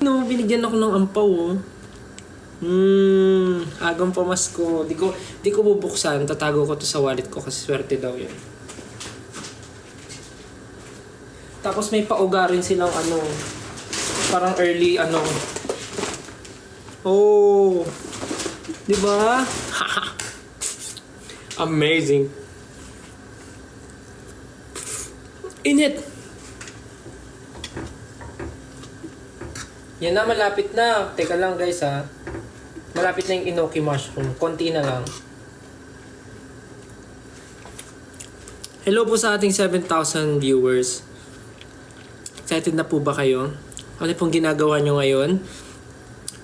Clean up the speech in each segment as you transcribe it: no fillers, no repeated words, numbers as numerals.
No, binigyan ako ng ampaw, oh. Agang pamasko. Di ko bubuksan. Tatago ko to sa wallet ko kasi swerte daw yun. Tapos may pauga rin silang ano, parang early ano. Oh. Di ba? Amazing. Init. Yan na, malapit na. Teka lang guys ha. Malapit na yung enoki mushroom. Konti na lang. Hello po sa ating 7,000 viewers. Excited na po ba kayo? Ano pong ginagawa nyo ngayon?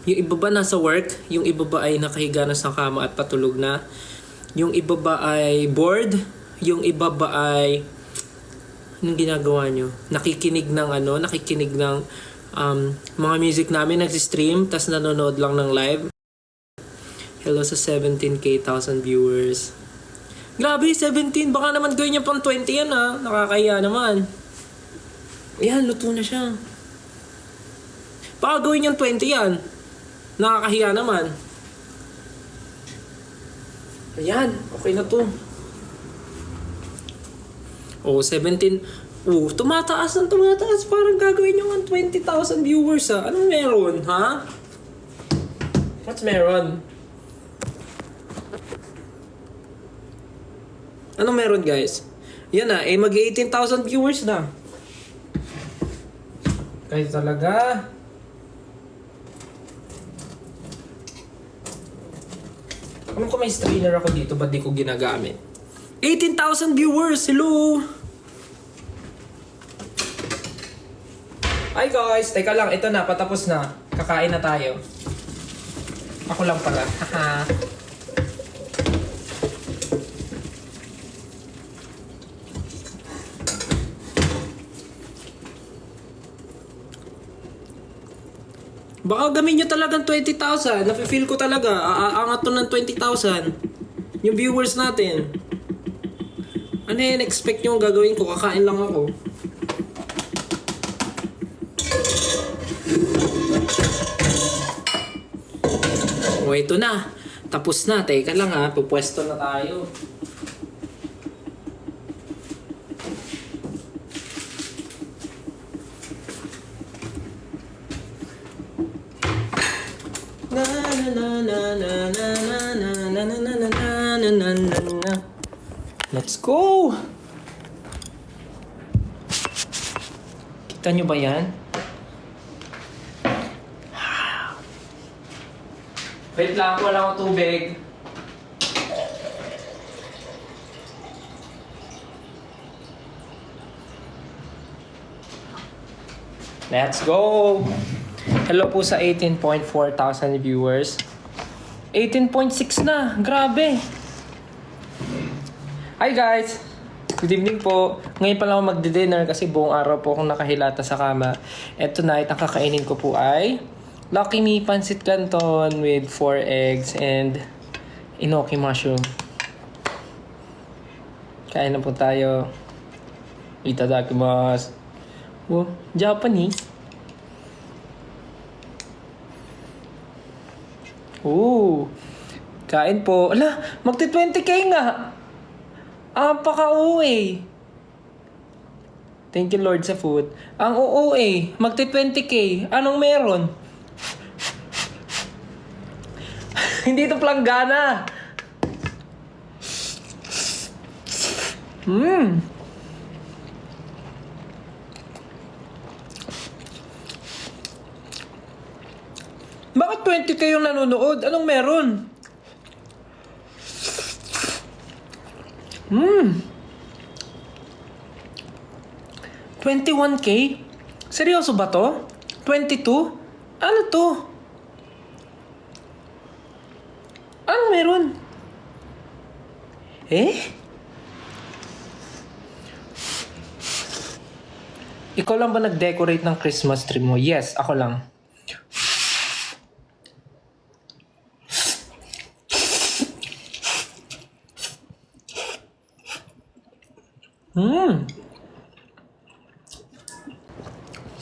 Yung iba ba nasa work? Yung iba ba ay nakahiga na sa kama at patulog na? Yung iba ba ay bored? Yung iba ba ay... Anong ginagawa nyo? Nakikinig ng ano? Nakikinig ng mga music namin, nag-stream, tas nanonood lang ng live. Hello sa 17,000 viewers. Grabe, 17. Baka naman gawin niya pang 20 yan ha. Nakakaya naman. Ayan, luto na siya. Baka gawin niyang 20 yan. Nakakahiya naman. Ayan, okay na to. Oh, 17. Oh, tumataas ng tumataas. Parang gagawin niyo ng 20,000 viewers ha. Anong meron, ha? What's meron? Anong meron, guys? Yan na, eh mag-18,000 viewers na. Kahit talaga. Alam ko may strainer ako dito, ba't di ko ginagamit? 18,000 viewers! Hello! Hi guys! Teka lang, ito na, patapos na. Kakain na tayo. Ako lang pala. Haha. Baka gamin nyo talagang 20,000. Nafe-feel ko talaga. Aangat to ng 20,000. Yung viewers natin. Ano yun? Expect nyo ang gagawin ko? Kakain lang ako. O, ito na. Tapos na. Teka lang ha. Pupwesto na tayo. Let's go! Kita nyo ba yan? Wait lang, wala akong tubig. Let's go! Hello po sa 18.4 thousand viewers. 18.6 na! Grabe! Hi guys! Good evening po. Ngayon pa lang ako magdi-dinner kasi buong araw po akong nakahilata sa kama. And tonight, ang kakainin ko po ay Lucky Me Pancit Canton with 4 eggs and enoki mushroom. Kain na po tayo. Itadakimasu. Oh, Japanese. Ooh. Kain po. Ala, magti-20k nga. Paka-OA. Thank you Lord sa food. Ang OOA, magti-20k. Anong meron? Hindi ito planggana. Bakit 20k yung nanonood? Anong meron? 21k? Seryoso ba to? 22? Ano to? Anong meron? Ikaw lang ba nag-decorate ng Christmas tree mo? Yes, ako lang.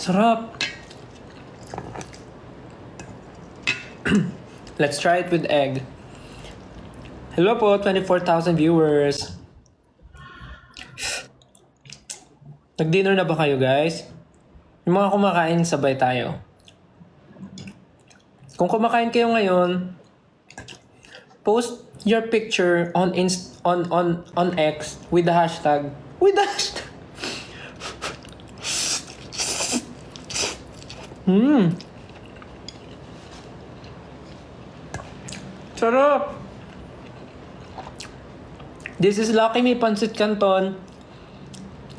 Sarap. Let's try it with egg. Hello po, 24,000 viewers. Nag-dinner na ba kayo, guys? Yung mga kumakain, sabay tayo. Kung kumakain kayo ngayon, post your picture on X with the hashtag. Sarap! This is Lucky Me Pancit Canton.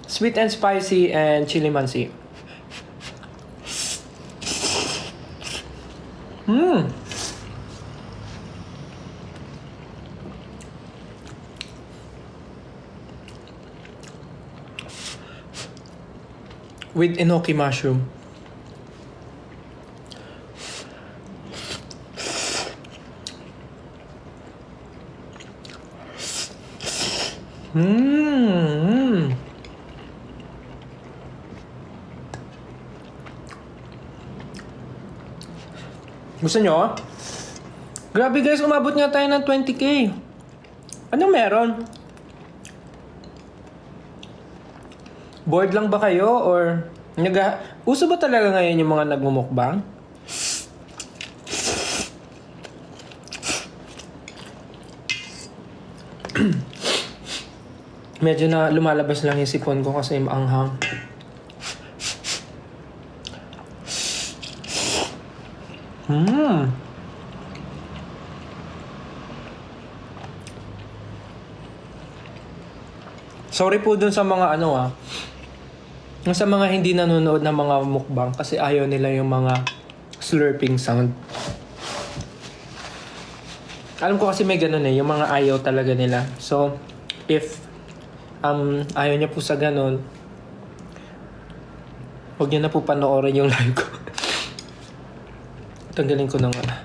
Sweet and spicy and chili mansi. With enoki mushroom. Gusto nyo? Grabe guys, umabot nga tayo ng 20k. Anong meron? Bored lang ba kayo? Or uso ba talaga ngayon yung mga nagmumukbang? Medyo na lumalabas lang yung sipon ko kasi maanghang. Sorry po dun sa mga sa mga hindi nanonood ng mga mukbang kasi ayaw nila yung mga slurping sound. Alam ko kasi may ganun yung mga ayaw talaga nila. So, if ayaw niya po sa ganun, huwag niyo na po panoorin yung live ko. Tanggalin ko na nga.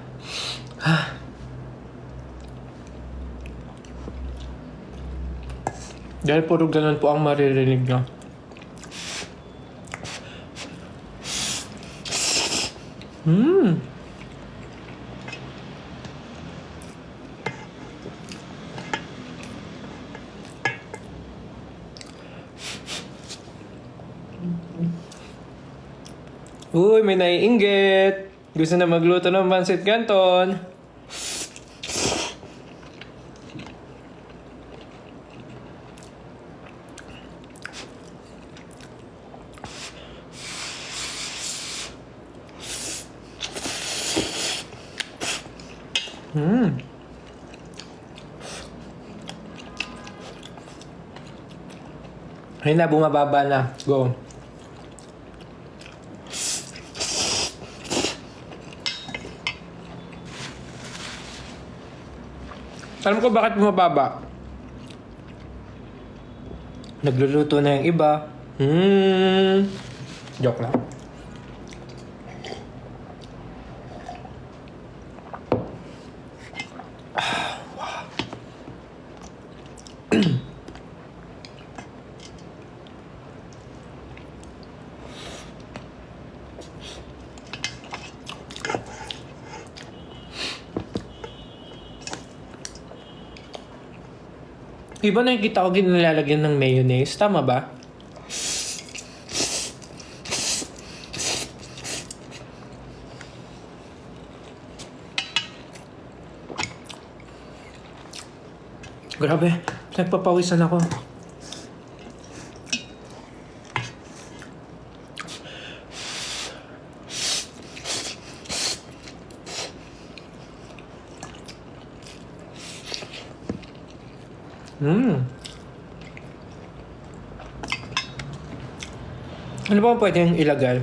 Dahil puro ganun po ang maririnig niyo. Uy, may naiinggit. Gusto na magluto ng pancit canton. Ayun na, bumababa na. Go. Alam ko bakit bumababa. Nagluluto na yung iba. Joke lang. Iba nakikita ko ginilalagyan ng mayonnaise. Tama ba? Grabe. Nagpapawisan ako. Ano ba pwedeng ilagay?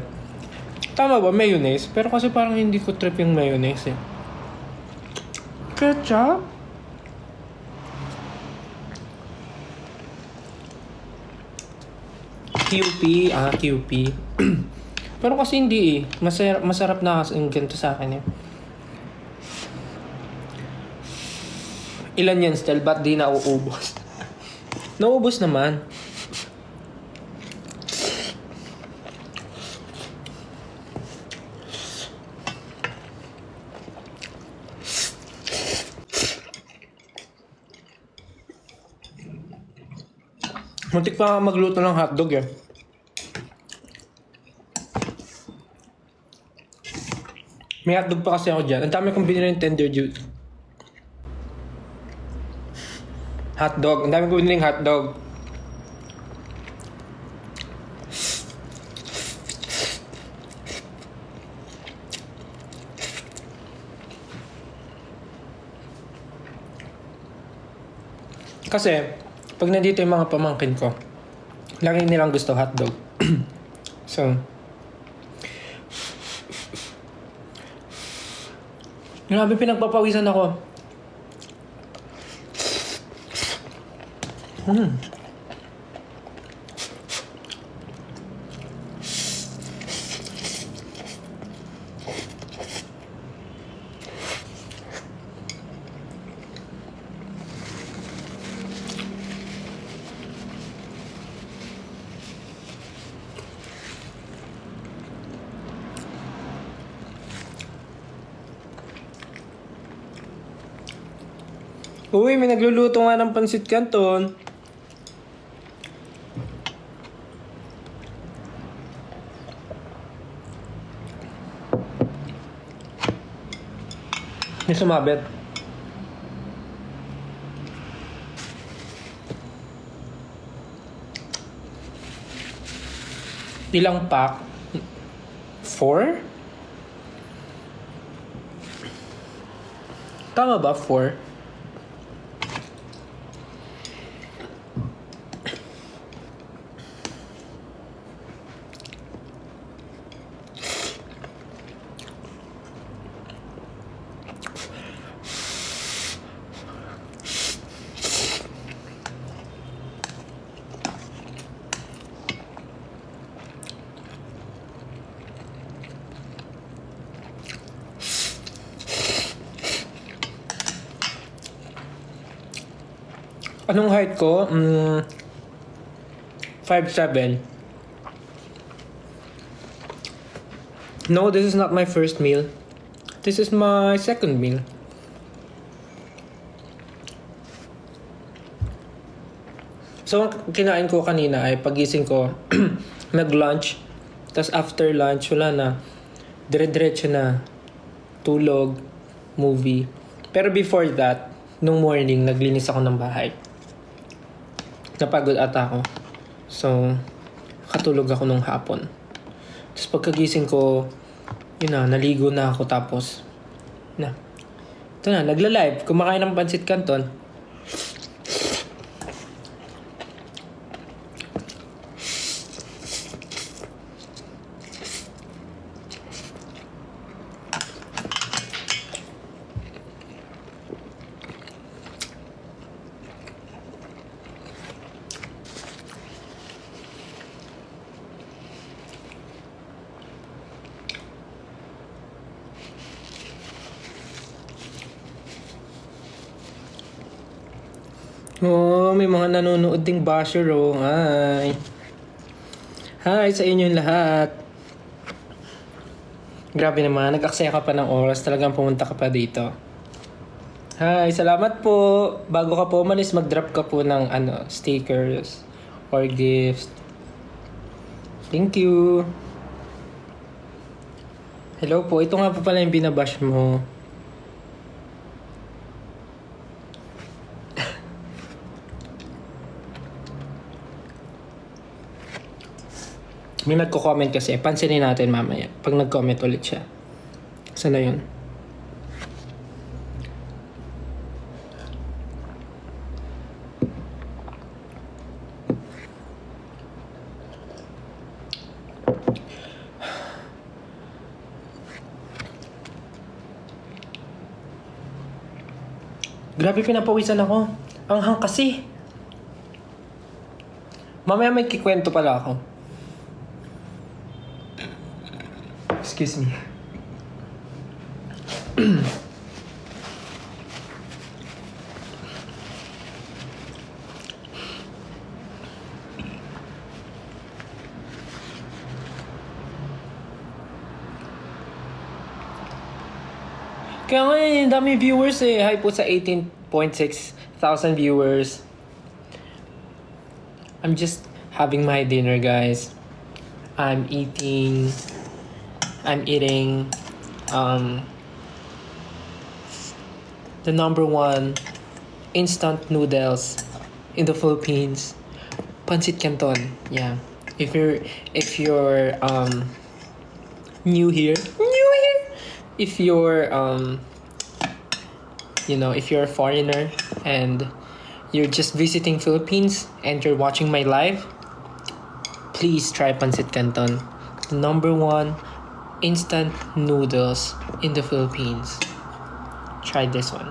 Tama ba, mayonnaise? Pero kasi parang hindi ko trip yung mayonnaise eh. Ketchup? QP, QP. Pero kasi hindi eh. Masarap na kasi yung ganito sa akin eh. Ilan yan still? Ba't di nauubos? Nauubos naman. Muntik pa nga magluto ng hotdog eh. May hotdog pa kasi ako dyan. Ang dami kong binili ng Tender Juice. Hotdog. Ang dami kong binili ng hotdog. Kasi, pag nandito yung mga pamangkin ko, lagi nilang gusto hotdog. So, grabe pinagpapawisan ako. Uy, may nagluluto nga ng pansit canton. May sumabit. Ilang pack? 4? Tama ba? 4? Anong height ko? 5'7". No, this is not my first meal. This is my second meal. So, ang kinain ko kanina ay pagising ko, nag-lunch. Tapos after lunch, wala na. Dire-diretso na. Tulog, movie. Pero before that, nung morning, naglinis ako ng bahay. Napagod ata ako. So, katulog ako nung hapon. Tapos pagkagising ko, yun na, naligo na ako tapos, ito na, nagla-live. Kumakain ng pansit canton. Oh, may mga nanonood ding basher oh. Hi. Hi sa inyong lahat. Grabe naman, nag-aksaya ka pa ng oras. Talagang pumunta ka pa dito. Hi, salamat po. Bago ka po umalis, mag-drop ka po ng stickers or gifts. Thank you. Hello po, ito nga po pala yung binabash mo. May nagko-comment kasi. Pansinin natin mamaya. Pag nag-comment ulit siya. Saan na yun? Grabe pinapawisan ako. Ang hang kasi. Mamaya may kikwento pala ako. Excuse me. Kaya ngayon, dami viewers eh. Hi po sa 18.6 thousand viewers. I'm just having my dinner, guys. I'm eating the number one instant noodles in the Philippines, Pancit Canton. Yeah. If you're new here, if you're if you're a foreigner and you're just visiting Philippines and you're watching my live, please try Pancit Canton, the number one instant noodles in the Philippines. Try this one.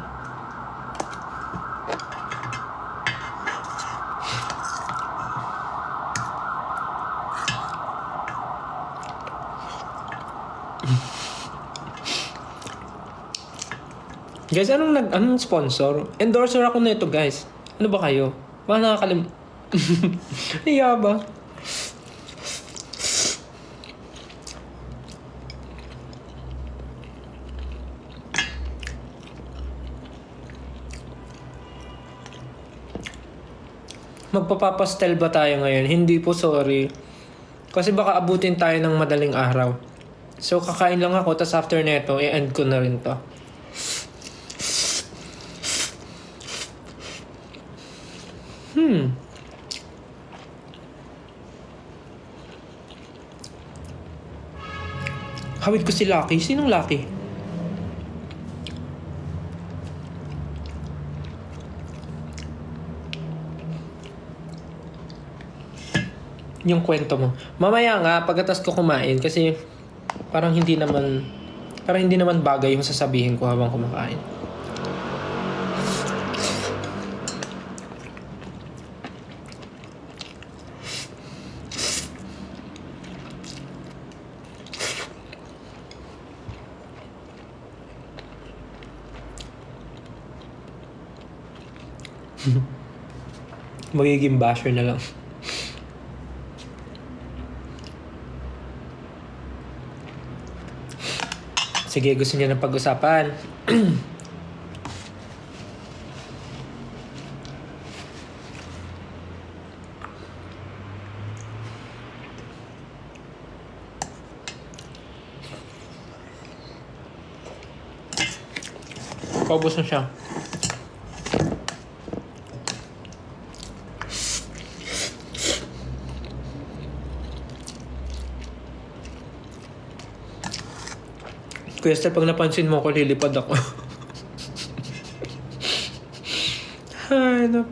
Guys, anong sponsor? Endorser ako nito, guys. Ano ba kayo? Baka Iya ba? Magpapapastel ba tayo ngayon? Hindi po, sorry. Kasi baka abutin tayo ng madaling araw. So, kakain lang ako, tas after neto, i-end ko na rin to. Hawid ko si Lucky. Sinong Lucky? Yung kwento mo. Mamaya nga, pagkatas ko kumain, kasi parang hindi naman bagay yung sasabihin ko habang kumakain. Magiging basher na lang. Sige, gusto niya ng pag-usapan. Paubos na siya. Kuya Esther, pag napansin mo ako, lilipad ako. Ano?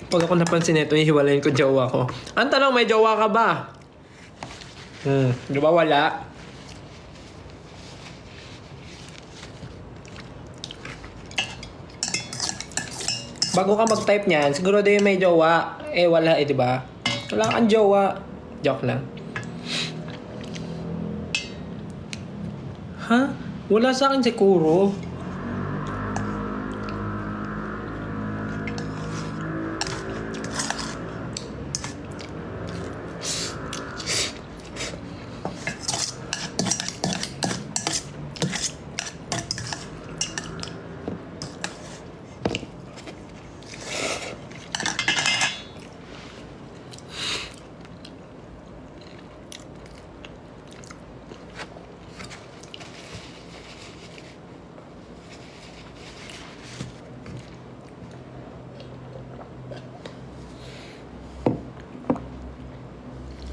Pag ako napansin ito, ihiwalayin ko jowa ko. Ang tanong, may jowa ka ba? Di ba wala? Bago ka mag-type niyan, siguro din may jowa. Eh, wala di ba? Wala kang jowa. Joke lang. Ha? Wala sa akin siguro.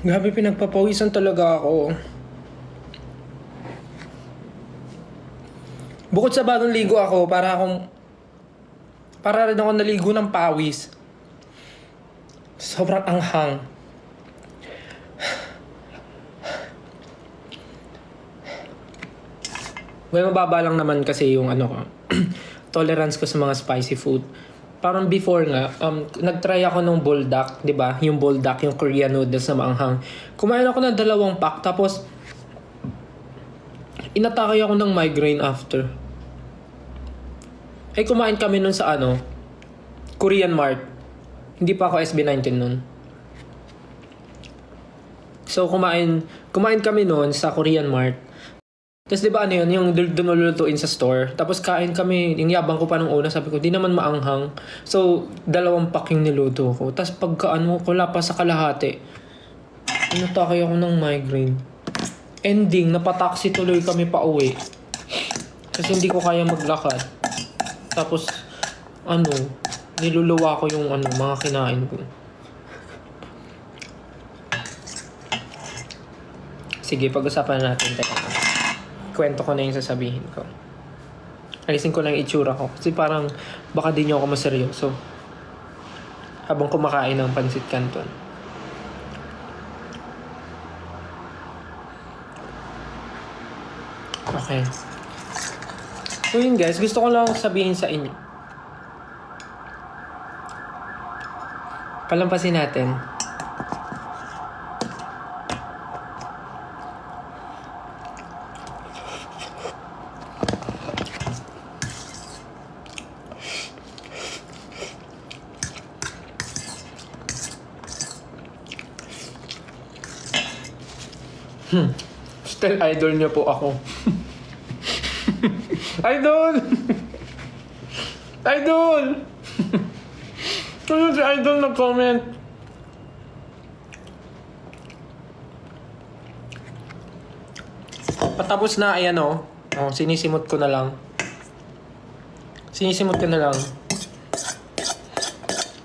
Grabe, pinagpapawisan talaga ako. Bukod sa bagong ligo ako, para rin ako naligo ng pawis. Sobrang anghang. Well, mababa lang naman kasi yung ko, tolerance ko sa mga spicy food. Parang before nga, nagtry ako ng buldak, di ba? Yung buldak, yung Korean noodles na maanghang. Kumain ako ng 2 pack, tapos inatake ako ng migraine after. Eh, kumain kami nun sa Korean Mart. Hindi pa ako SB19 nun. So, kumain kami nun sa Korean Mart. Tapos di ba ano yun, yung doon lulutuin sa store. Tapos kain kami, yung yabang ko pa nung una, sabi ko, di naman maanghang. So, 2 pack yung niluto ko. Tapos pagka wala pa sa kalahati, inatake ako ng migraine. Ending, napataksi tuloy kami pa uwi. Kasi hindi ko kaya maglakad. Tapos, niluluwa ko yung mga kinain ko. Sige, pag-usapan natin. Kwento ko na yung sasabihin ko. Alisin ko lang yung itsura ko. Kasi parang baka di nyo ako maseryoso. Habang kumakain ng pansit canton. Okay. So yun guys, gusto ko lang sabihin sa inyo. Palampasin natin. Still idol niyo po ako. Idol! Idol! Ano si Idol nag-comment? Patapos na, ayan o. Sinisimot ko na lang.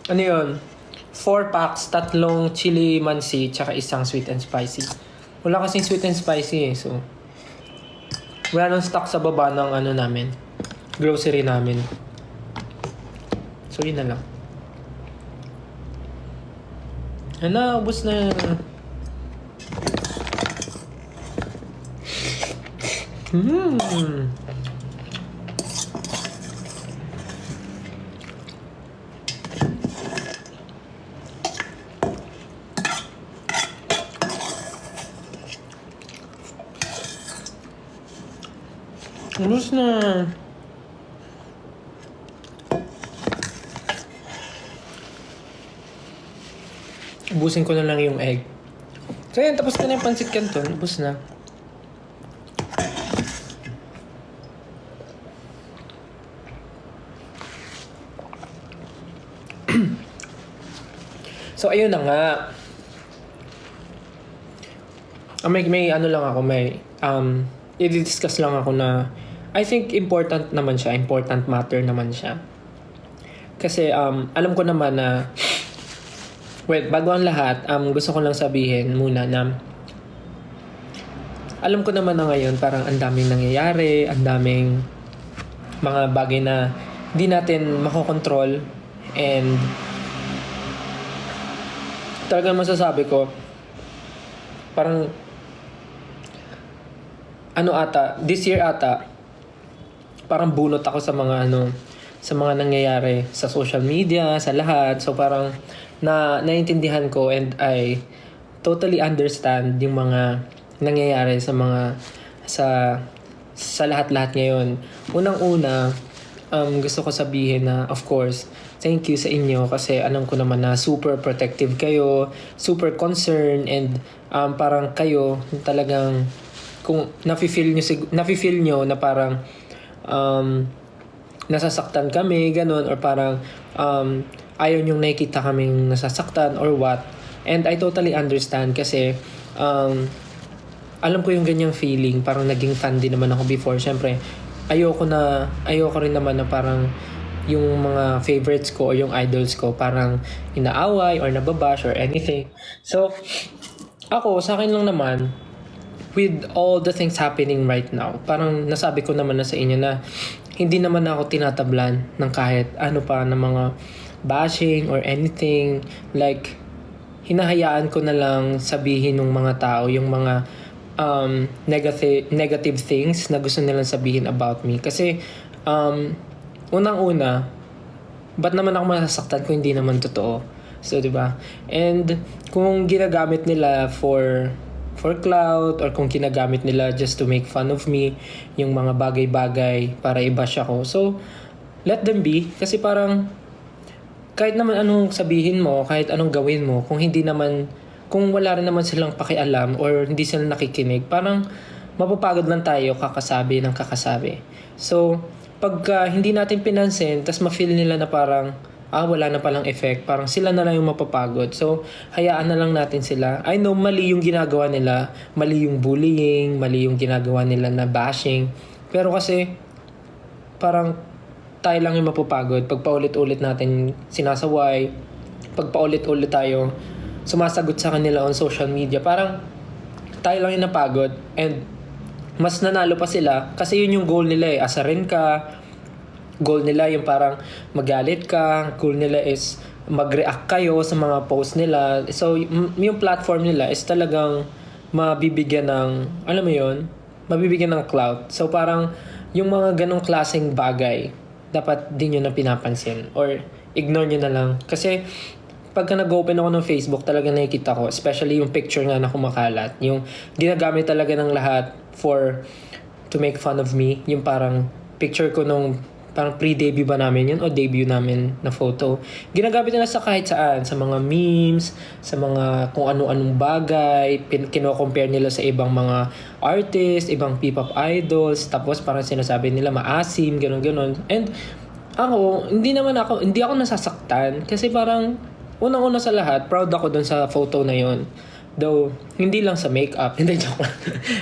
Ano yun? 4 packs, 3 chili mansi, tsaka 1 sweet and spicy. Wala kasing sweet and spicy so wala nang stock sa baba ng namin, grocery namin. So yun na lang. Ubos na. Ubus na. Ubusin ko na lang yung egg. So yan, tapos na yung pancit canton. Ubus na. So ayun na nga. May lang ako, i-discuss lang ako na I think important matter naman siya. Kasi alam ko naman na bago ang lahat, gusto ko lang sabihin muna na alam ko naman na ngayon parang ang daming nangyayari, ang daming mga bagay na di natin makokontrol, and talagang masasabi ko parang this year parang bunot ako sa mga sa mga nangyayari sa social media, sa lahat. So parang naiintindihan ko, and I totally understand yung mga nangyayari sa lahat-lahat ngayon. Unang-una, gusto ko sabihin na of course, thank you sa inyo kasi alam ko naman na super protective kayo, super concerned, and parang kayo talagang kung nafe-feel nyo na parang nasasaktan kami, ganun, or parang ayaw nyong nakikita kaming nasasaktan or what. And I totally understand kasi alam ko yung ganyang feeling. Parang naging fan din naman ako before. Siyempre, ayoko rin naman na parang yung mga favorites ko or yung idols ko parang inaaway or nababash or anything. So, sa akin lang naman, with all the things happening right now, parang nasabi ko naman na sa inyo na hindi naman ako tinatablan ng kahit ng mga bashing or anything. Like, hinahayaan ko na lang sabihin ng mga tao yung mga negative things na gusto nilang sabihin about me. Kasi, unang-una, ba't naman ako masasaktan kung hindi naman totoo? So, diba? And, kung ginagamit nila for clout, or kung ginagamit nila just to make fun of me, yung mga bagay-bagay para i-bash ako. So, let them be. Kasi parang, kahit naman anong sabihin mo, kahit anong gawin mo, kung wala rin naman silang pakialam or hindi sila nakikinig, parang mapapagod lang tayo kakasabi ng kakasabi. So, pagka hindi natin pinansin, tas ma-feel nila na parang, wala na palang effect, parang sila na lang yung mapapagod. So, hayaan na lang natin sila. I know, mali yung ginagawa nila, mali yung bullying, mali yung ginagawa nila na bashing. Pero kasi, parang tayo lang yung mapapagod pag paulit-ulit natin sinasaway, pag paulit-ulit tayo sumasagot sa kanila on social media, parang tayo lang yung napagod and mas nanalo pa sila kasi yun yung goal nila eh. Asarin ka, goal nila yung parang magalit ka, goal nila is mag-react kayo sa mga post nila. So yung platform nila is talagang mabibigyan ng, alam mo yun, mabibigyan ng clout. So parang yung mga ganong klaseng bagay dapat din nyo na pinapansin or ignore nyo na lang. Kasi pagka nag-open ako ng Facebook, talaga nakikita ko, especially yung picture nga na kumakalat, yung ginagamit talaga ng lahat to make fun of me, yung parang picture ko nung parang pre-debut ba namin yun o debut namin na photo. Ginagamit nila sa kahit saan, sa mga memes, sa mga kung ano-anong bagay, kino-compare nila sa ibang mga artists, ibang P-pop idols, tapos parang sinasabi nila maasim, gano'n-gano'n. And hindi ako nasasaktan kasi parang unang-una sa lahat, proud ako dun sa photo na yon. Though, hindi lang sa makeup. Hindi, joke lang.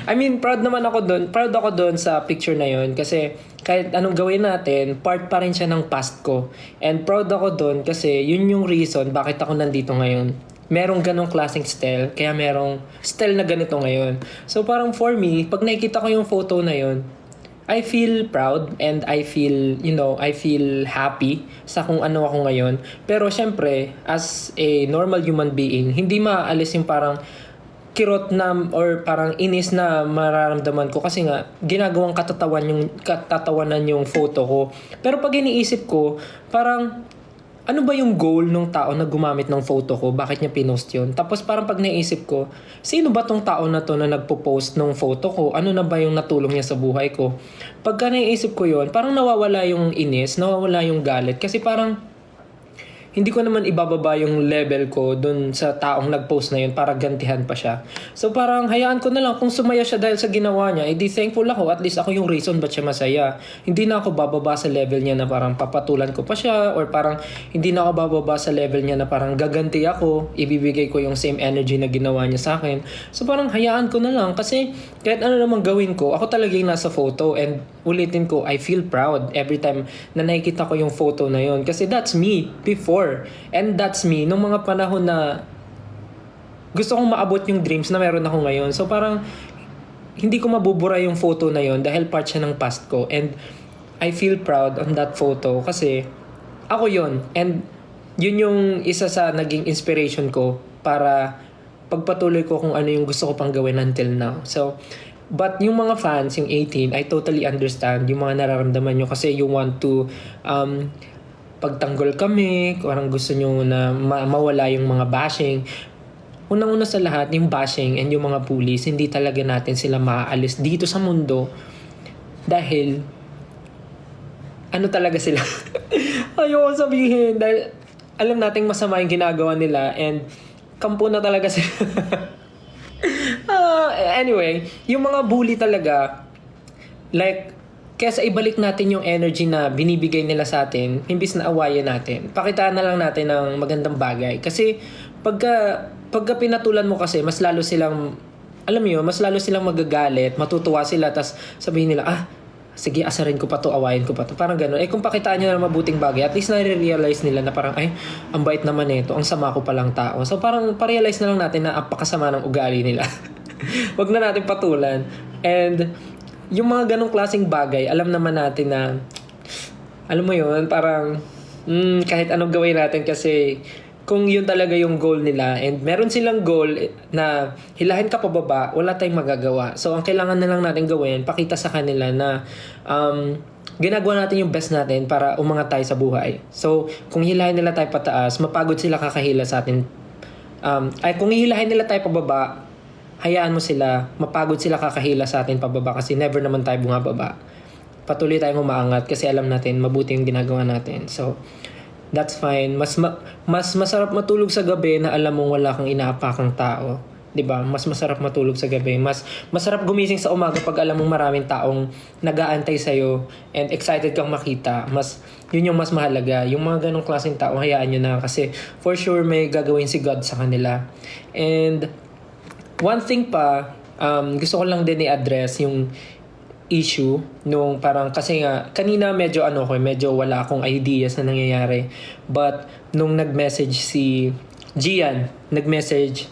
I mean, proud ako dun sa picture na yon kasi kahit anong gawin natin, part pa rin siya ng past ko. And proud ako dun kasi yun yung reason bakit ako nandito ngayon. Merong ganong klaseng style, kaya merong style na ganito ngayon. So parang for me, pag nakikita ko yung photo na yon, I feel proud and I feel happy sa kung ano ako ngayon. Pero syempre, as a normal human being, hindi maaalis yung parang kirot na or parang inis na mararamdaman ko kasi nga ginagawang katatawanan yung photo ko. Pero pag iniisip ko, parang ano ba yung goal ng tao na gumamit ng photo ko? Bakit niya pinost yun? Tapos parang pag naisip ko, sino ba tong tao na to na nagpo-post ng photo ko? Ano na ba yung natulong niya sa buhay ko? Pagka naisip ko yun, parang nawawala yung inis, nawawala yung galit. Kasi parang hindi ko naman ibababa yung level ko dun sa taong nag-post na yun para gantihan pa siya. So parang hayaan ko na lang kung sumaya siya dahil sa ginawa niya, edi thankful ako, at least ako yung reason ba't siya masaya. Hindi na ako bababa sa level niya na parang papatulan ko pa siya or parang hindi na ako bababa sa level niya na parang gaganti ako, ibibigay ko yung same energy na ginawa niya sa akin. So parang hayaan ko na lang kasi kahit ano namang gawin ko, ako talaga yung nasa photo and ulitin ko, I feel proud every time na nakikita ko yung photo na yun kasi that's me before. And that's me nung mga panahon na gusto kong maabot yung dreams na meron ako ngayon. So parang hindi ko mabubura yung photo na yon dahil part siya ng past ko. And I feel proud on that photo kasi ako yon. And yun yung isa sa naging inspiration ko para pagpatuloy ko kung ano yung gusto ko pang gawin until now. So, but yung mga fans, yung 18, I totally understand yung mga nararamdaman nyo kasi you want to pagtanggol kami, parang gusto nyo na mawala yung mga bashing. Unang-una sa lahat, yung bashing and yung mga bullies, hindi talaga natin sila maaalis dito sa mundo dahil ano talaga sila. Ayoko sabihin dahil alam nating masama yung ginagawa nila and kampo na talaga sila. Anyway, yung mga bully talaga, like, kesa ibalik natin yung energy na binibigay nila sa atin, imbis na awayan natin. Pakitaan na lang natin ng magandang bagay. Kasi pagka pinatulan mo kasi, mas lalo silang, alam mo yun, mas lalo silang magagalit, matutuwa sila, tas sabihin nila, sige, asarin ko pa to, awayin ko pa to. Parang gano'n. Kung pakitaan nyo na mabuting bagay, at least nare-realize nila na parang, ang bait naman nito, ang sama ko palang tao. So parang pa-realize na lang natin na apakasama ng ugali nila. Wag na natin patulan. And yung mga ganong klaseng bagay, alam naman natin na, alam mo yun, parang, kahit anong gawin natin kasi, kung yun talaga yung goal nila, and meron silang goal na hilahin ka pababa, wala tayong magagawa. So, ang kailangan na lang natin gawin, pakita sa kanila na, ginagawa natin yung best natin para umangat tayo sa buhay. So, kung hilahin nila tayo pataas, mapagod sila kakahila sa atin. Kung hihilahin nila tayo pababa, hayaan mo sila, mapagod sila kakahila sa atin pababa kasi never naman tayo bumababa. Patuloy tayong umaangat kasi alam natin mabuti yung ginagawa natin. So, that's fine. Mas masarap matulog sa gabi na alam mong wala kang inaapakang tao 'di ba? Mas masarap matulog sa gabi. Mas masarap gumising sa umaga pag alam mong maraming taong nag-aantay sa and excited kang makita. Yun yung mas mahalaga. Yung mga ganong klaseng tao, hayaan nyo na kasi for sure may gagawin si God sa kanila. And one thing pa, gusto ko lang din i-address yung issue nung parang kasi nga kanina medyo wala akong ideas na nangyayari, but nung nag-message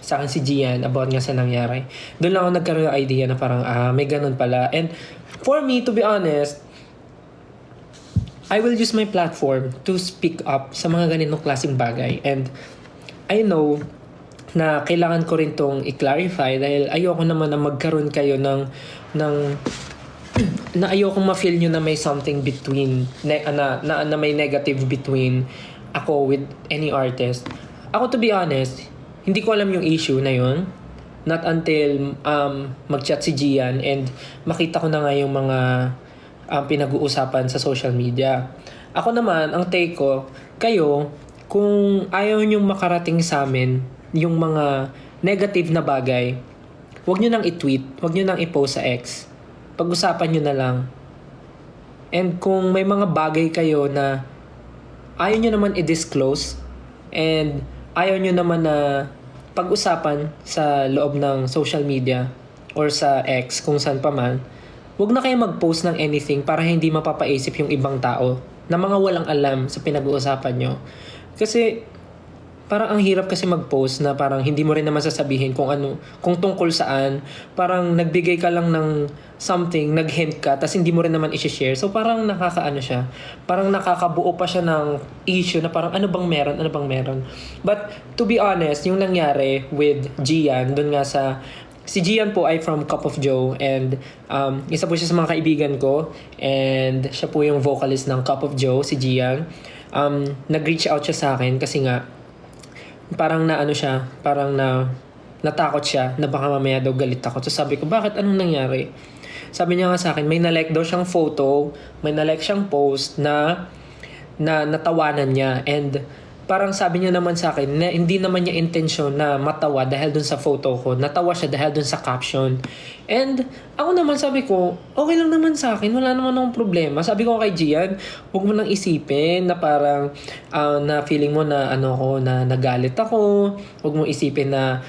sa akin si Gian about nga sa nangyari, doon lang ako nagkaroon ng idea na parang may ganun pala. And for me, to be honest, I will use my platform to speak up sa mga ganitong klaseng bagay. And I know na kailangan ko rin tong i-clarify dahil ayoko naman na magkaroon kayo ng na ayokong ma-feel nyo na may something between na may negative between ako with any artist. Ako, to be honest, hindi ko alam yung issue na yun, not until mag-chat si Gian and makita ko na nga yung mga pinag-uusapan sa social media. Ako naman, ang take ko, kayo, kung ayaw nyong makarating sa amin yung mga negative na bagay, huwag nyo nang i-tweet, huwag nyo nang i-post sa X. Pag-usapan nyo na lang. And kung may mga bagay kayo na ayaw nyo naman i-disclose and ayaw nyo naman na pag-usapan sa loob ng social media or sa X, kung saan pa man, huwag na kayo mag-post ng anything para hindi mapapaisip yung ibang tao na mga walang alam sa pinag-uusapan nyo. Kasi parang ang hirap kasi mag-post na parang hindi mo rin naman sasabihin kung tungkol saan. Parang nagbigay ka lang ng something, nag-hint ka, tas hindi mo rin naman i-share. So parang siya. Parang nakakabuo pa siya ng issue na parang ano bang meron. But to be honest, yung nangyari with Gian, dun nga si Gian po ay from Cup of Joe and isa po siya sa mga kaibigan ko and siya po yung vocalist ng Cup of Joe, si Gian. Nag-reach out siya sa akin kasi nga parang natakot siya na baka mamaya daw galit ako. So sabi ko, bakit? Anong nangyari? Sabi niya nga sa akin, may na-like daw siyang photo, may na-like siyang post na natawanan niya. And parang sabi niya naman sa akin na hindi naman niya intensyon na matawa dahil dun sa photo ko. Natawa siya dahil dun sa caption. And ako naman sabi ko, okay lang naman sa akin, wala naman akong problema. Sabi ko kay Gian, huwag mo nang isipin na parang na feeling mo na na nagalit ako. Huwag mo isipin na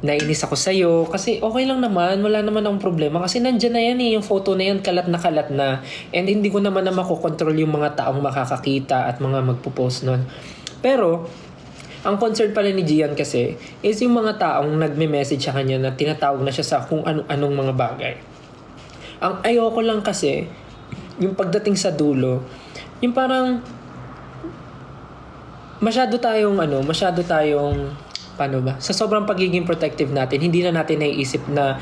nainis ako sa'yo. Kasi okay lang naman, wala naman akong problema. Kasi nandyan na yan yung photo na yan, kalat na. And hindi ko naman na makokontrol yung mga taong makakakita at mga magpo-post nun. Pero, ang concern pala ni Gian kasi is yung mga taong nagme-message sa kanya na tinatawag na siya sa kung anong mga bagay. Ang ayoko lang kasi, yung pagdating sa dulo, yung parang masyado tayong paano ba? Sa sobrang pagiging protective natin, hindi na natin naiisip na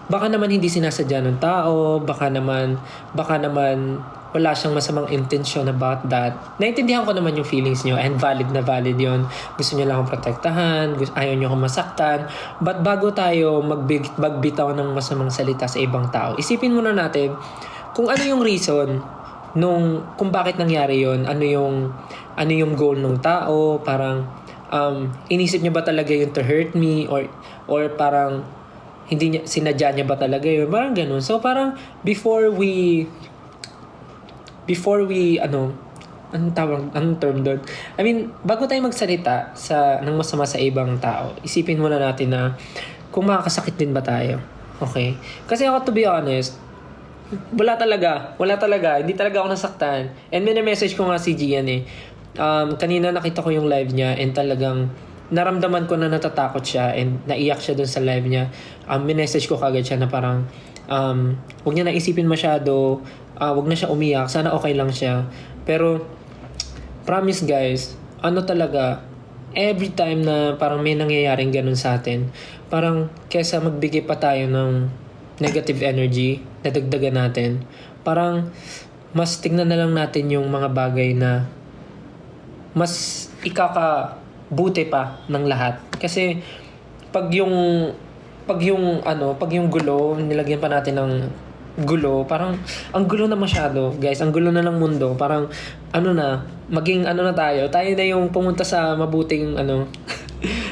baka naman hindi sinasadya ng tao, baka naman wala siyang masamang intention about that. Naintindihan ko naman yung feelings niyo and valid na valid yon. Gusto niyo lang akong protektahan, ayaw niyo akong masaktan. But bago tayo magbitaw ng masamang salita sa ibang tao, isipin muna natin kung ano yung reason kung bakit nangyari yon, ano yung goal ng tao, parang inisip niya ba talaga yun to hurt me or parang hindi niya sinadya niya ba talaga yun, parang ganun. So parang before we anong term doon? I mean, bago tayo magsalita ng masama sa ibang tao, isipin muna natin na kung makakasakit din ba tayo. Okay? Kasi ako, to be honest, wala talaga. Hindi talaga ako nasaktan. And message ko nga si Gian kanina nakita ko yung live niya and talagang naramdaman ko na natatakot siya and naiyak siya dun sa live niya. Minessage ko kagad siya na parang huwag niya na isipin masyado, huwag na siya umiyak, sana okay lang siya. Pero promise guys, talaga, every time na parang may nangyayaring ganun sa atin, parang kesa magbigay pa tayo ng negative energy, nadagdagan natin, parang mas tignan na lang natin yung mga bagay na mas ikakabuti pa ng lahat. Kasi pag yung gulo, nilagyan pa natin ng gulo, parang ang gulo na masyado, guys. Ang gulo na ng mundo. Parang maging na tayo na yung pumunta sa mabuting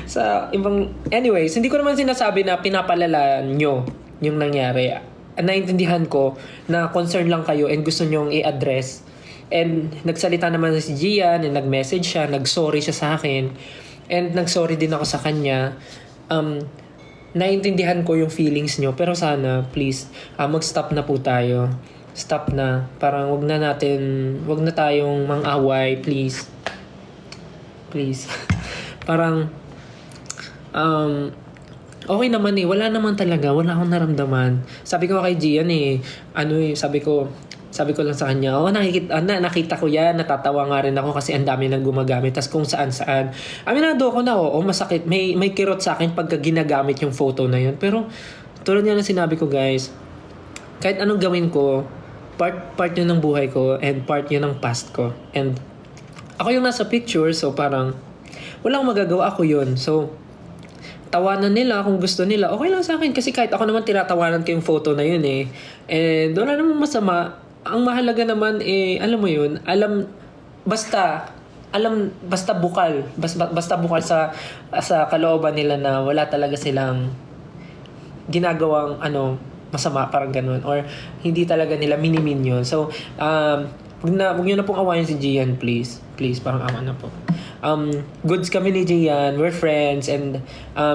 Sa ibang... Anyways, hindi ko naman sinasabi na pinapalala nyo yung nangyari. Naintindihan ko na concern lang kayo and gusto nyong i-address. And nagsalita naman si Gian and nag-message siya, nag-sorry siya sa akin. And nag-sorry din ako sa kanya. Naintindihan ko yung feelings nyo. Pero sana, please, mag-stop na po tayo. Stop na. Parang wag na tayong mang-away, please. Please. Parang, okay naman eh. Wala naman talaga. Wala akong naramdaman. Sabi ko kay Gian sabi ko lang sa kanya, nakita ko yan, natatawa nga rin ako kasi ang dami nang gumagamit. Tas kung saan-saan. Aminado ako na, masakit. May kirot sa akin pagka ginagamit yung photo na yun. Pero, tulad nga na sinabi ko guys, kahit anong gawin ko, part yun ng buhay ko and part yun ng past ko. And, ako yung nasa picture, so parang, walang magagawa, ako yun. So, tawanan nila kung gusto nila. Okay lang sa akin kasi kahit ako naman tinatawanan ko yung photo na yun eh. And wala namang masama. Ang mahalaga naman alam mo yun, basta bukal. Basta bukal sa kalooban nila na wala talaga silang ginagawang masama, parang ganun. Or hindi talaga nila minimin yun. So, wag nyo na pong awayan si Gian, please. Please, parang awa na po. Goods kami ni Gian, we're friends, and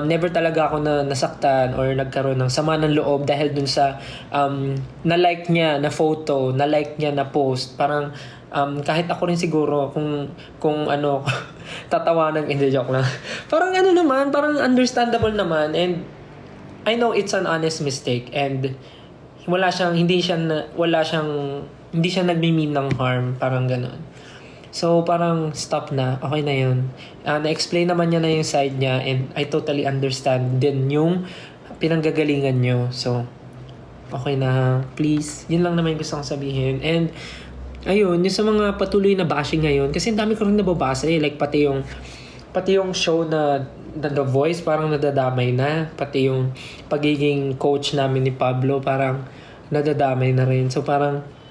never talaga ako nasaktan or nagkaroon ng sama ng loob dahil dun sa na-like niya na photo, na-like niya na post. Parang kahit ako rin siguro kung tatawanan, hindi, joke lang. Parang naman, parang understandable naman, and I know it's an honest mistake, and hindi siya nagmi-mean ng harm, parang gano'n. So, parang stop na. Okay na yun. Na-explain naman niya na yung side niya and I totally understand din yung pinanggagalingan nyo. So, okay na. Please. Yun lang naman yung gusto kong sabihin. And, ayun, yung sa mga patuloy na bashing ngayon, kasi ang dami ko rin nababasa like pati yung show na The Voice, parang nadadamay na. Pati yung pagiging coach namin ni Pablo, parang nadadamay na rin. So, parang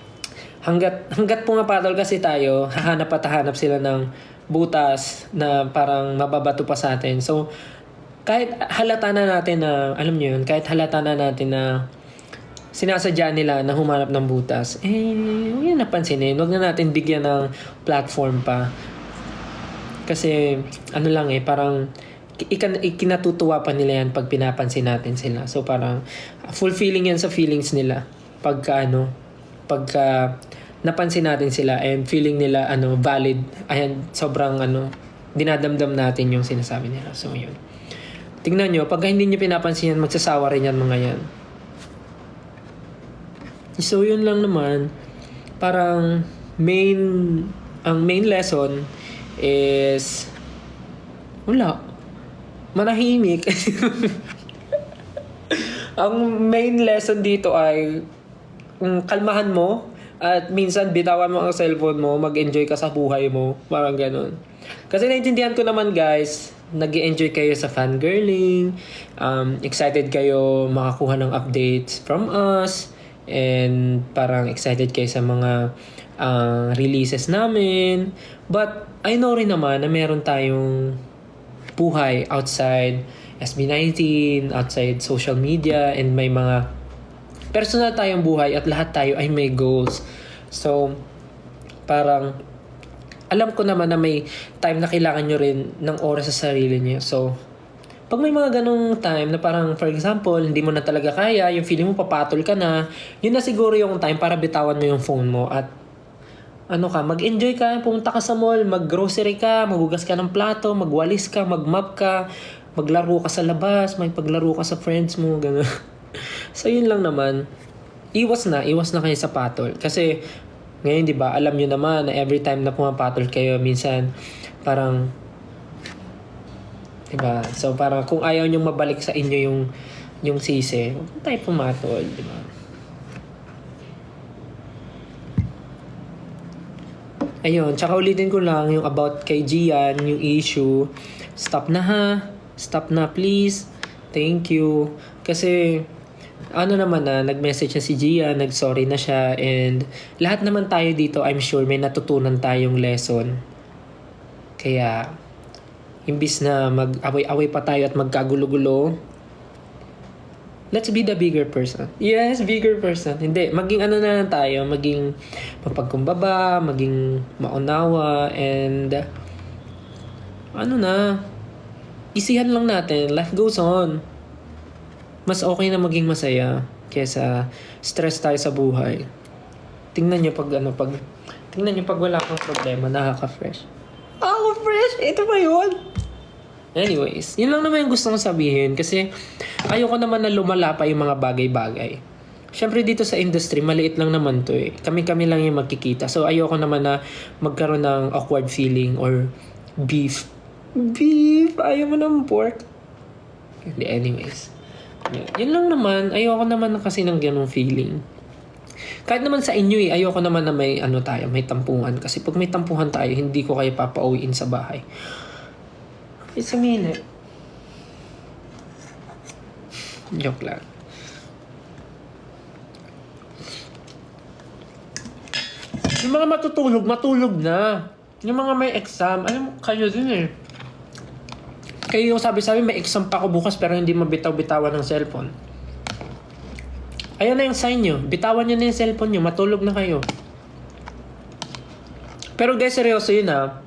hanggat pumapatol kasi tayo, hahanap sila ng butas na parang mababato pa sa atin. So, kahit halata na natin na, alam nyo yun, na sinasadya nila na humanap ng butas, huwag yan napansinin. Huwag na natin bigyan ng platform pa. Kasi, parang ikinatutuwa pa nila yan pag pinapansin natin sila. So, parang fulfilling yan sa feelings nila. Pagka napansin natin sila and feeling nila valid, ayan, sobrang dinadamdam natin yung sinasabi nila. So yun, tingnan nyo, pag hindi nyo pinapansin yan, magsasawa rin yan mga yan. So yun lang naman, parang ang main lesson is manahimik. Ang main lesson dito ay kalmahan mo at minsan bitawan mo ang cellphone mo, mag-enjoy ka sa buhay mo, parang ganun. Kasi naintindihan ko naman guys, nag-enjoy kayo sa fangirling, excited kayo makakuha ng updates from us, and parang excited kayo sa mga releases namin. But I know rin naman na meron tayong buhay outside SB19, outside social media, and may mga personal tayong buhay at lahat tayo ay may goals. So, parang alam ko naman na may time na kailangan nyo rin ng oras sa sarili nyo. So, pag may mga ganong time na parang, for example, hindi mo na talaga kaya, yung feeling mo papatol ka na, yun na siguro yung time para bitawan mo yung phone mo at mag-enjoy ka, pumunta ka sa mall, mag-grocery ka, maghugas ka ng plato, magwalis ka, mag-mop ka, maglaro ka sa labas, may paglaro ka sa friends mo, gano'n. So, yun lang naman. Iwas na kayo sa patol. Kasi, ngayon, di ba, alam nyo naman na every time na pumapatol kayo, minsan, parang, di ba? So, parang kung ayaw nyo mabalik sa inyo yung sisi, huwag tayo pumatol, di ba? Ayun, tsaka ulitin ko lang yung about kay Gian, yung issue. Stop na ha. Stop na, please. Thank you. Kasi, naman nag-message na si Gia, nag-sorry na siya, and lahat naman tayo dito, I'm sure, may natutunan tayong lesson. Kaya, imbis na mag-away-away pa tayo at magkagulo-gulo, let's be the bigger person. Yes, bigger person. Hindi, maging ano na lang tayo, maging mapagkumbaba, maging maunawa, and ano na, isihan lang natin, life goes on. Mas okay na maging masaya kesa stress tayo sa buhay. Tingnan nyo pag wala kang problema, nakaka-fresh. Fresh! Ito ba yun? Anyways, yun lang naman yung gusto kong sabihin kasi ayoko naman na lumala pa yung mga bagay-bagay. Siyempre dito sa industry, maliit lang naman to eh. Kami-kami lang yung magkikita. So ayoko naman na magkaroon ng awkward feeling or beef. Beef! Ayaw mo ng pork. Hindi, anyways. Yun lang naman. Ayoko naman kasi ng ganong feeling. Kahit naman sa inyo eh, ayoko naman na may may tampungan. Kasi pag may tampuhan tayo, hindi ko kayo papauwiin sa bahay. It's a minute. Joke lang. Yung mga matulog na. Yung mga may exam, alam mo, kayo din eh. Kayo yung sabi-sabi, may exam pa ako bukas pero hindi mabitaw-bitawan ng cellphone. Ayun na yung sign nyo. Bitawan nyo na yung cellphone nyo. Matulog na kayo. Pero guys, seryoso yun ha.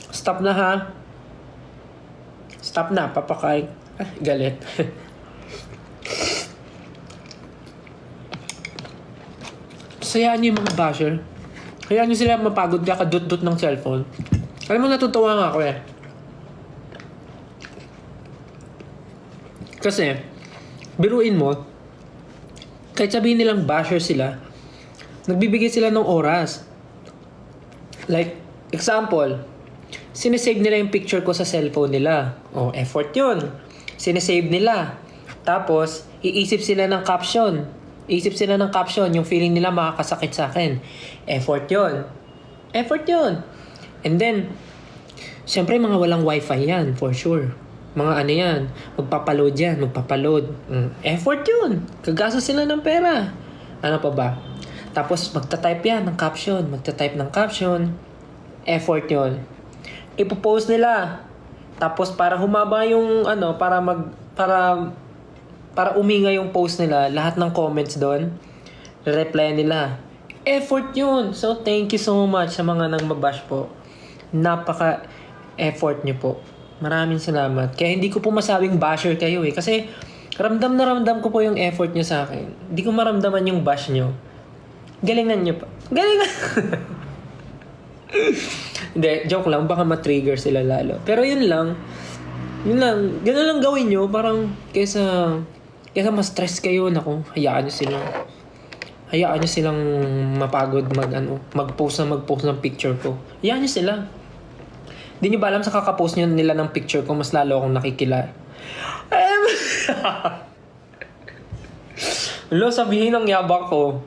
Stop na ha. Stop na. Papakain. Galit. Sayaan nyo yung mga basher. Hayaan nyo sila mapagod ka kadut-dut ng cellphone. Alam mo, natutuwa nga ako eh. Kasi, biruin mo, kahit sabihin nilang basher sila, nagbibigay sila ng oras. Like, example, sinesave nila yung picture ko sa cellphone nila. Effort yun. Sinesave nila. Tapos, iisip sila ng caption. Yung feeling nila makakasakit sa akin. Effort yun. And then, syempre mga walang wifi yan, for sure. Mga ano yan, magpapaload. Effort yun. Kagasa sila ng pera. Ano pa ba? Tapos magta-type yan ng caption. Effort yun. Ipopost nila. Tapos para humaba yung para uminga yung post nila, lahat ng comments doon, reply nila. Effort yun. So thank you so much sa mga nang mabash po. Napaka-effort nyo po. Maraming salamat. Kaya hindi ko po masabing basher kayo eh. Kasi ramdam na ramdam ko po yung effort nyo sa akin. Hindi ko maramdaman yung bash nyo. Galingan nyo pa. Hindi, joke lang. Baka ma-trigger sila lalo. Pero yun lang. Ganun lang gawin nyo. Parang kesa ma-stress kayo. Naku, hayaan nyo silang mapagod mag-post ng picture ko. Hayaan nyo sila. Di nyo ba alam sa kakapost nila ng picture ko, mas lalo akong nakikilala. Sabihin ng yabak ko.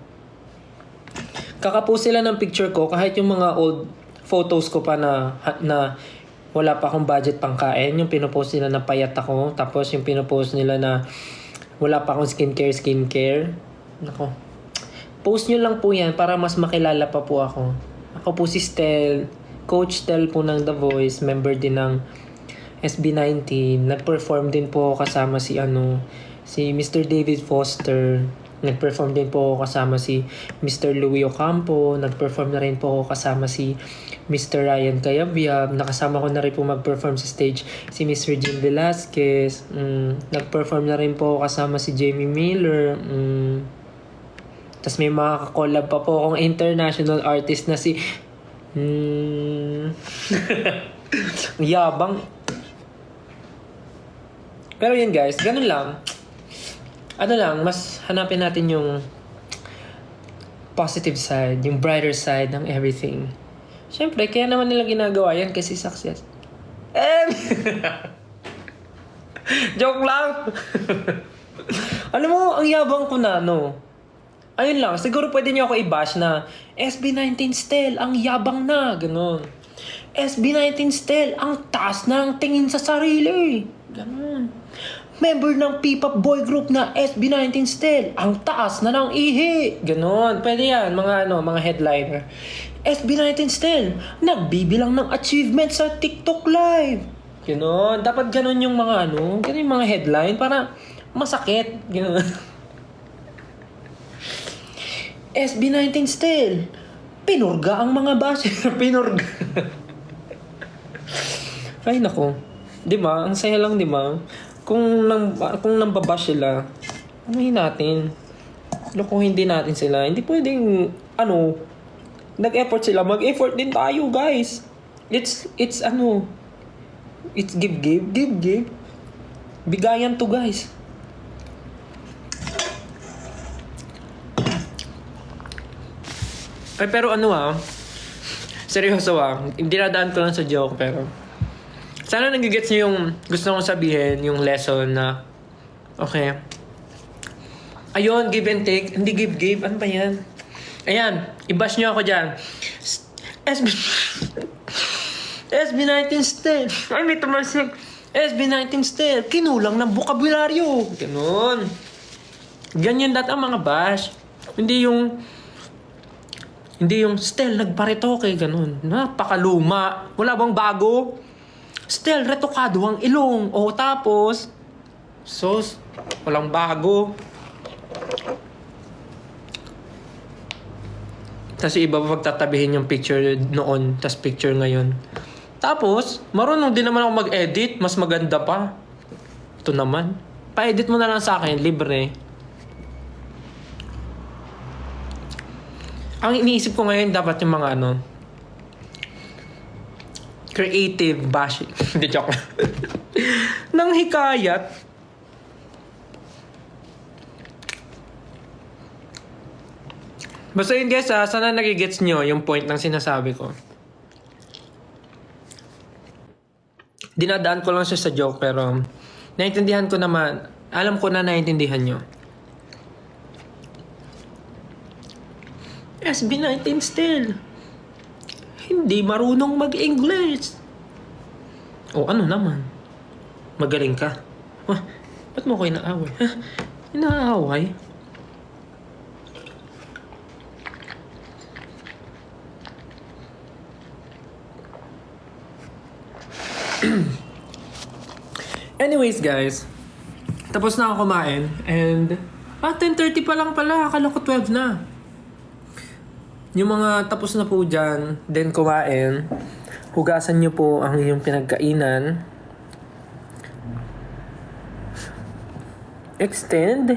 Kakapost sila ng picture ko, kahit yung mga old photos ko pa na wala pa akong budget pang kain. Yung pinopost nila na payat ako. Tapos yung pinopost nila na wala pa akong skincare. Nako. Post nyo lang po yan para mas makilala pa po ako. Ako po si Stel. Coach Tel po ng The Voice, member din ng SB19. Nag-perform din po ako kasama si Mr. David Foster. Nag-perform din po ako kasama si Mr. Louie Ocampo. Nag-perform na rin po ako kasama si Mr. Ryan Cayabyab. Nakasama ko na rin po mag-perform sa stage si Miss Regine Velasquez. Nag-perform na rin po ako kasama si Jamie Miller. Tapos may mga collab pa po akong international artist na si yabang. Pero yun guys, ganun lang. Mas hanapin natin yung positive side, yung brighter side ng everything. Siyempre, kaya naman nila ginagawa yan kasi success. Joke lang. Alam mo, ang yabang ko na, ayun lang, siguro pwede niyo ako i-bash na SB19 Stel, ang yabang na, gano'n. SB19 Stel, ang taas na ang tingin sa sarili. Gano'n. Member ng P-pop boy group na SB19 Stel, ang taas na ng ihi. Gano'n. Pwede yan, mga headliner. SB19 Stel, nagbibilang ng achievement sa TikTok Live. Ganon. Dapat ganon yung mga ano, ganon yung mga headline para masakit. Ganon. SB19 still. Pinurga ang mga basher. Pinurga. Ay, nako. Di ba? Ang saya lang, di ba? Kung nambabash sila, anuhin natin. Lokohin din natin sila. Hindi pwedeng, nag-effort sila. Mag-effort din tayo, guys. It's give. Bigayan to, guys. Ay, pero seryoso dinadaan ko lang sa joke, pero sana nagigets niyo yung gusto kong sabihin, yung lesson na, okay, ayun, give and take, hindi give, ano ba yan? Ayan, i-bash niyo ako dyan. SB19 still. Ay, may tumasik. SB19 still. Kinulang ng bokabularyo. Ganon. Ganyan ang mga bash. Hindi yung still nagparetoke, ganun. Napakaluma. Wala bang bago? Still retokado ang ilong. O tapos, walang bago. Tapos iba pa pagtatabihin yung picture noon, tas picture ngayon. Tapos, marunong din naman ako mag-edit. Mas maganda pa. Ito naman. Pa-edit mo na lang sa akin, libre. Ang iniisip ko ngayon, dapat yung mga creative bashing. Hindi, joke lang. Nang hikayat. Basta yun guys, sana nagigets nyo yung point ng sinasabi ko. Dinadaan ko lang siya sa joke, pero naintindihan ko naman. Alam ko na naintindihan nyo. SB19 still. Hindi marunong mag-English. O ano naman? Magaling ka. Ba't mo ko inaaway? Inaaway? Anyways guys, tapos na ako kumain and 10:30 pa lang pala, akala ko 12 na. Yung mga tapos na po dyan, then kumain, hugasan nyo po ang inyong pinagkainan. Extend.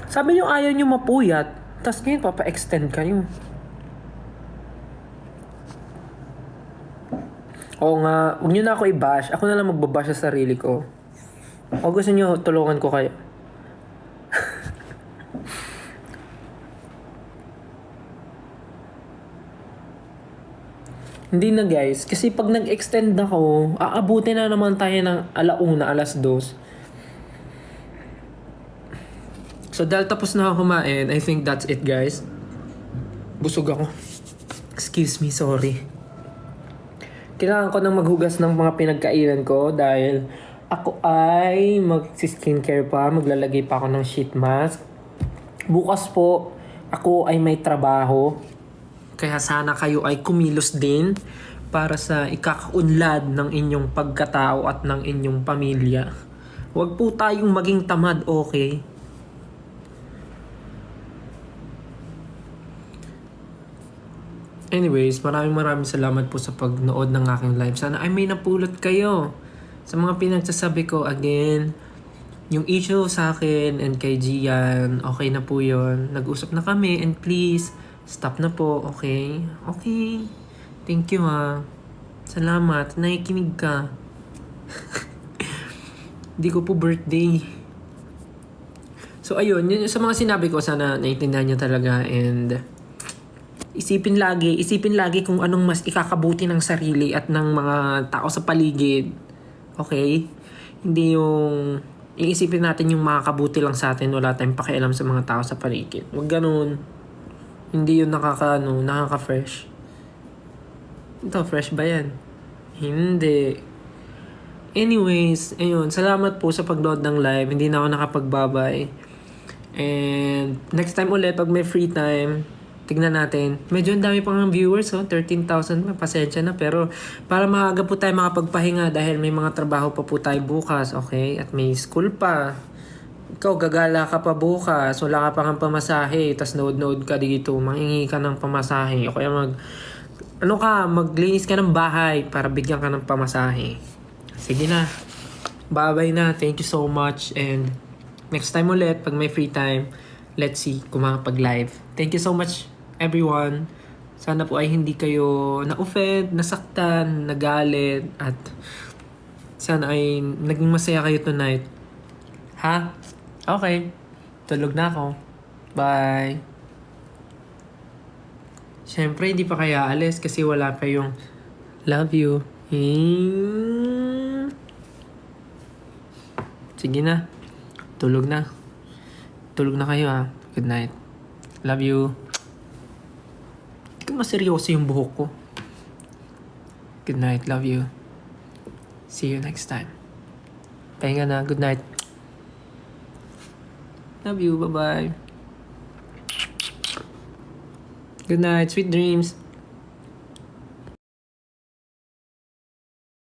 Sabi nyo ayaw nyo mapuyat, tas ngayon papa-extend kayo. Oo nga, huwag nyo na ako i-bash. Ako na lang magbabash sa sarili ko. O gusto nyo, tulungan ko kayo. Hindi na guys, kasi pag nag-extend ako, aabutin na naman tayo ng 1:00, 2:00. So dahil tapos na ako kumain, I think that's it guys. Busog ako. Excuse me, sorry. Kailangan ko nang maghugas ng mga pinagkainan ko dahil ako ay mag-skincare pa, maglalagay pa ako ng sheet mask. Bukas po, ako ay may trabaho. Kaya sana kayo ay kumilos din para sa ikakaunlad ng inyong pagkatao at ng inyong pamilya. Huwag po tayong maging tamad, okay? Anyways, maraming salamat po sa pagnood ng aking live. Sana ay may napulot kayo sa mga pinagsasabi ko. Again, yung issue sa akin and kay Gian, okay na po yun. Nag-usap na kami and please, stop na po, okay? Okay. Thank you Salamat. Nakikinig ka. Hindi ko po birthday. So ayun, yun sa mga sinabi ko, sana naiintindihan nyo talaga and isipin lagi kung anong mas ikakabuti ng sarili at ng mga tao sa paligid. Okay? Hindi yung iisipin natin yung makakabuti lang sa atin, wala tayong pakialam sa mga tao sa paligid. Huwag ganun. Hindi yun nakaka-fresh. Ito, fresh ba yan? Hindi. Anyways, ayun, salamat po sa pagnood ng live. Hindi na ako nakapagbabay. And next time ulit, pag may free time, Tignan natin. Medyo ang dami pang viewers, 13,000 pa. Pasensya na. Pero para maaga po tayo makapagpahinga dahil may mga trabaho pa po tayo bukas, okay? At may school pa. Ikaw, gagala ka pa bukas. Wala ka pa ng pamasahe. Tapos nood-nood ka dito. Mangingi ka ng pamasahe. O kaya maglinis ka ng bahay para bigyan ka ng pamasahe. Sige na. Bye-bye na. Thank you so much. And next time ulit, pag may free time, let's see kung makapag-live. Thank you so much, everyone. Sana po ay hindi kayo na-offend, nasaktan, nagalit, at sana ay naging masaya kayo tonight. Ha? Okay. Tulog na ako. Bye. Siyempre, hindi pa kaya alis kasi wala pa yung love you. Sige na. Tulog na. Tulog na kayo ha. Good night. Love you. Hindi ko maseryoso yung buhok ko. Good night. Love you. See you next time. Pahinga na. Good night. Love you. Bye-bye. Good night. Sweet dreams.